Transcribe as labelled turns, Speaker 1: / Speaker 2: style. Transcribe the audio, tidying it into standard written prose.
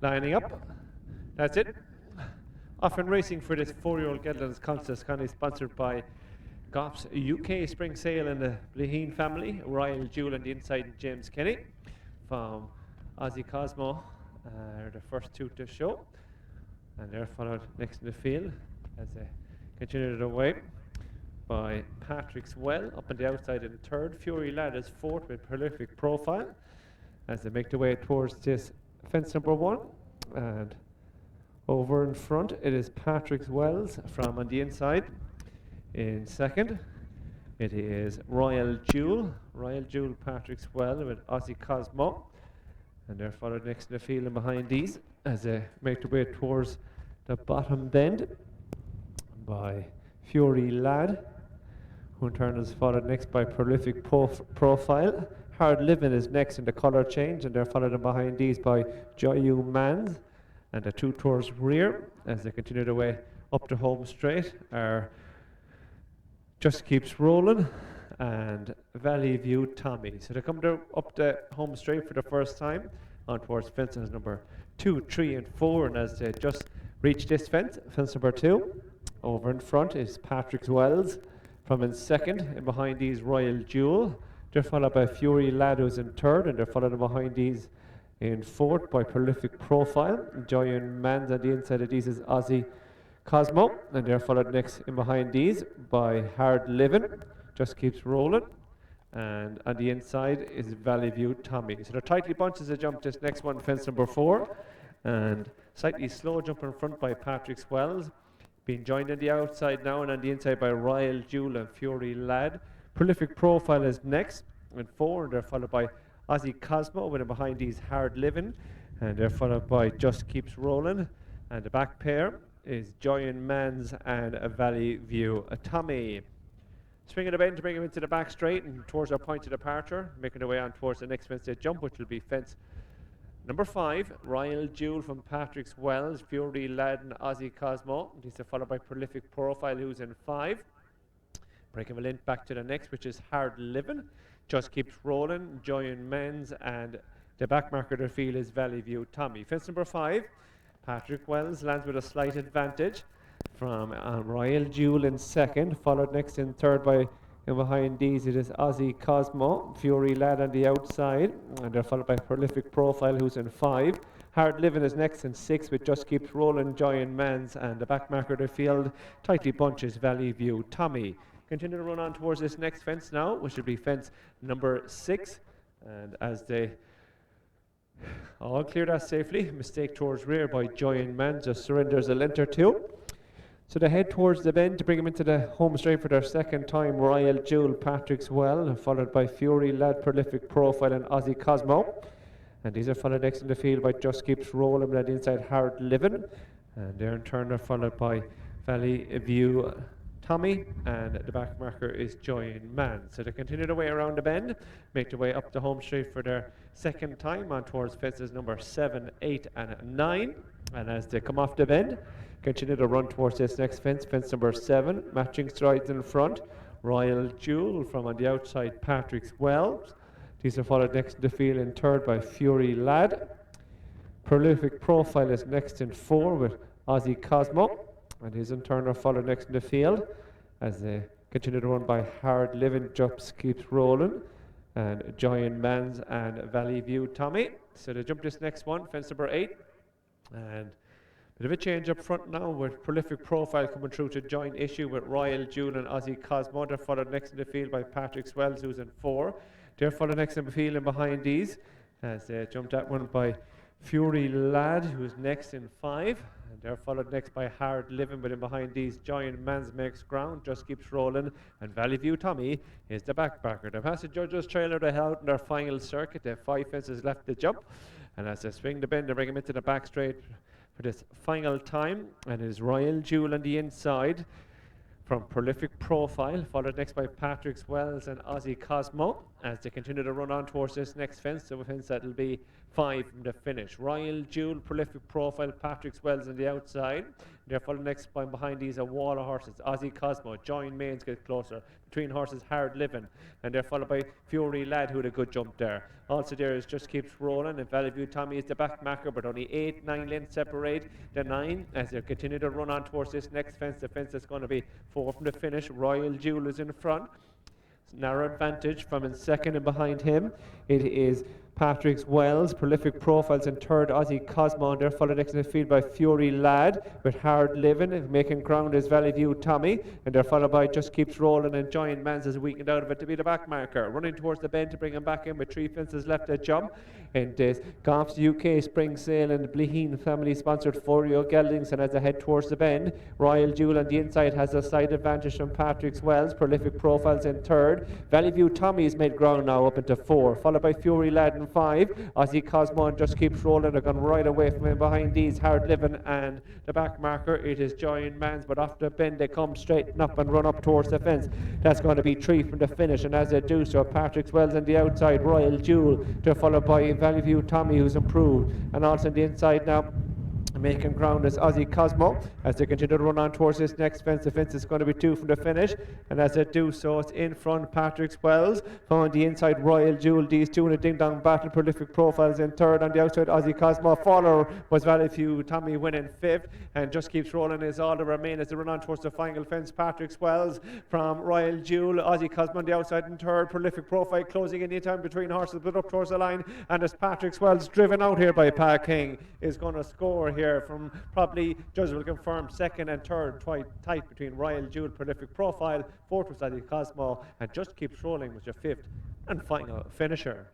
Speaker 1: Lining up. That's it. Off and racing for this 4yo Geldings contest, kindly sponsored by Goffs UK Spring Sale and the Bleahen family, Royal Jewel on the inside, James Kenny from Aussie Cosmo, the first two to show, and they're followed next in the field as they continue their way by Patrick's Well up on the outside in third. Fury Lad is fourth with Prolific Profile as they make their way towards this fence number one. And over in front it is Patrick's Wells from on the inside. In second it is Royal Jewel Patrick's Well with Aussie Cosmo, and they're followed next in the field and behind these as they make their way towards the bottom bend by Fury Lad, who in turn is followed next by Prolific Profile. Hard Living is next in the colour change, and they're followed in behind these by Joyu Mans, and the two tours rear as they continue their way up the home straight are Just Keeps Rolling and Valley View Tommy. So they come up the home straight for the first time on towards fences number 2, 3 and 4, and as they just reach this fence number 2, over in front is Patrick's Wells from in second, and behind these Royal Jewel. They're followed by Fury Lad, who's in third, and they're followed behind these in fourth by Prolific Profile. Giant Mans on the inside of these is Aussie Cosmo, and they're followed next in behind these by Hard Living, Just Keeps Rolling, and on the inside is Valley View Tommy. So they're tightly bunched as they jump this next one, fence number 4, and slightly slow jump in front by Patrick's Wells, being joined on the outside now and on the inside by Royal Jewel and Fury Lad. Prolific Profile is next in 4, and they're followed by Aussie Cosmo, with behind these Hard Living, and they're followed by Just Keeps Rolling, and the back pair is Giant Mans and a Valley View Tommy. Swinging the bend to bring him into the back straight and towards our point of departure, making their way on towards the next fence they jump, which will be fence number 5, Royal Jewel from Patrick's Wells, Fury Lad and Aussie Cosmo. These are followed by Prolific Profile, who's in 5. Breaking a length back to the next, which is Hard Living, Just Keeps Rolling, Giant Men's, and the back marker of the field is Valley View Tommy. Fence number 5, Patrick Wells lands with a slight advantage from Royal Jewel in second, followed next in third by, and behind these it is Aussie Cosmo, Fury Lad on the outside, and they're followed by Prolific Profile, who's in 5. Hard Living is next in 6 with Just Keeps Rolling, Giant Mans, and the back marker of the field tightly bunches Valley View Tommy. Continue to run on towards this next fence now, which will be fence number 6, and as they all clear that safely, mistake towards rear by Giant Mans, just surrenders a length or two. So they head towards the bend to bring him into the home straight for their second time. Royal Jewel, Patrick's Well, followed by Fury Lad, Prolific Profile and Aussie Cosmo. And these are followed next in the field by Just Keeps Rolling with that inside Hard Living. And they're in turn are followed by Valley View Tommy, and the back marker is Giant Man. So they continue their way around the bend, make their way up the home straight for their second time on towards fences number 7, 8 and 9. And as they come off the bend, continue to run towards this next fence, fence number 7, matching strides in front. Royal Jewel from on the outside, Patrick's Wells. These are followed next in the field in third by Fury Lad. Prolific Profile is next in 4 with Aussie Cosmo, and his in turn are followed next in the field as they continue to run by Hard Living, Just Keeps Rolling, and Giant Mans and Valley View Tommy. So they jump this next one, fence number 8, and bit of a change up front now with Prolific Profile coming through to join issue with Royal Jewel and Aussie Cosmo. They're followed next in the field by Patrick's Wells, who's in 4. They're followed next in the field and behind these as they jump that one by Fury Lad, who's next in 5. And they're followed next by Hard Living, but in behind these Giant Mans makes ground, Just Keeps Rolling, and Valley View Tommy is the backbacker. They've passed the judges' trailer they held in their final circuit. They have 5 fences left to jump, and as they swing the bend, they bring him into the back straight for this final time, and is Royal Jewel on the inside from Prolific Profile, followed next by Patrick's Wells and Aussie Cosmo as they continue to run on towards this next fence. So a fence that will be 5 from the finish. Royal Jewel, Prolific Profile, Patrick Swells on the outside. They're following next behind these a wall of horses. Aussie Cosmo, Join Mains get closer. Between horses, Hard Living. And they're followed by Fury Lad, who had a good jump there. Also there is Just Keeps Rolling, and Valley View Tommy is the back marker, but only 8-9 lengths separate the 9 as they continue to run on towards this next fence. The fence is going to be 4 from the finish. Royal Jewel is in front. Narrow advantage from in second, and behind him it is Patrick's Wells, Prolific Profiles in third, Aussie Cosmo, and they're followed next in the field by Fury Lad with Hard Living. Making ground is Valley View Tommy, and they're followed by Just Keeps Rolling and Giant Mans as weakened out of it to be the back marker. Running towards the bend to bring him back in with 3 fences left to jump. And this Goffs UK Spring Sale and Bleahen family sponsored 4yo Geldings, and as they head towards the bend, Royal Jewel on the inside has a side advantage from Patrick's Wells, Prolific Profiles in third. Valley View Tommy has made ground now up into 4, followed by Fury Lad in 5. Aussie Cosmo and Just Keeps Rolling. They're gone right away from him behind these. Hard Living and the back marker, it is Giant Mans, but after the bend they come straighten up and run up towards the fence. That's going to be 3 from the finish, and as they do so, Patrick's Wells on the outside, Royal Jewel, they're followed by Valley View Tommy, who's improved, and also on the inside now making ground is Aussie Cosmo as they continue to run on towards this next fence. The fence is going to be 2 from the finish, and as they do so, it's in front Patrick's Wells, on the inside Royal Jewel. These two in a ding-dong battle. Prolific Profiles in third, on the outside Aussie Cosmo. Follower was Valley View Tommy winning 5th, and Just Keeps Rolling is all that remain as they run on towards the final fence. Patrick's Wells from Royal Jewel, Aussie Cosmo on the outside in third, Prolific Profile closing any time between horses, but up towards the line, and as Patrick's Wells driven out here by Pa King is going to score here from probably, judges will confirm, second and third, tight between Royal Jewel, Prolific Profile, fourth was Aussie Cosmo, and Just Keeps Rolling was your 5th and final finisher.